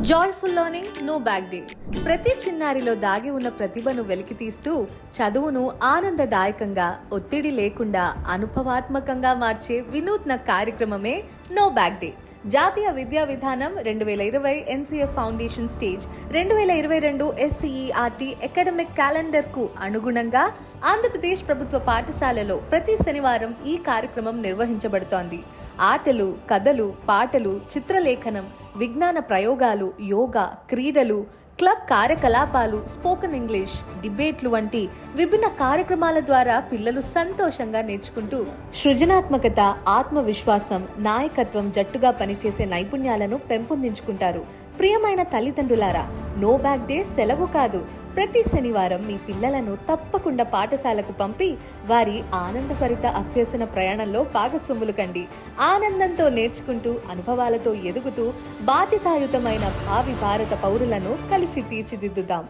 Joyful learning no bag day. ప్రతి చిన్నారిలో దాగి ఉన్న ప్రతిభను వెలికితీస్తూ చదువును ఆనందదాయకంగా, ఒత్తిడి లేకుండా అనుభవాత్మకంగా మార్చే వినూత్న కార్యక్రమమే నో బ్యాక్ డే. జాతీయ విద్యా విధానం 2020 NCF foundation stage 2022 SCERT academic calendar కు అనుగుణంగా ఆంధ్రప్రదేశ్ ప్రభుత్వ పాఠశాలలో ప్రతి శనివారం ఈ కార్యక్రమం నిర్వహించబడుతోంది. ఆటలు, కథలు, పాటలు, చిత్రలేఖనం, విజ్ఞాన ప్రయోగాలు, యోగా, క్రీడలు, క్లబ్ కార్యకలాపాలు, స్పోకెన్ ఇంగ్లీష్, డిబేట్లు వంటి విభిన్న కార్యక్రమాల ద్వారా పిల్లలు సంతోషంగా నేర్చుకుంటూ సృజనాత్మకత, ఆత్మవిశ్వాసం, నాయకత్వం, జట్టుగా పనిచేసే నైపుణ్యాలను పెంపొందించుకుంటారు. ప్రియమైన తల్లిదండ్రులారా, నో బ్యాక్ డే సెలవు కాదు. ప్రతి శనివారం మీ పిల్లలను తప్పకుండా పాఠశాలకు పంపి వారి ఆనందభరిత అభ్యసన ప్రయాణంలో భాగస్వాములు కండి. ఆనందంతో నేర్చుకుంటూ, అనుభవాలతో ఎదుగుతూ బాధ్యతాయుతమైన భావి భారత పౌరులను కలిసి తీర్చిదిద్దుదాం.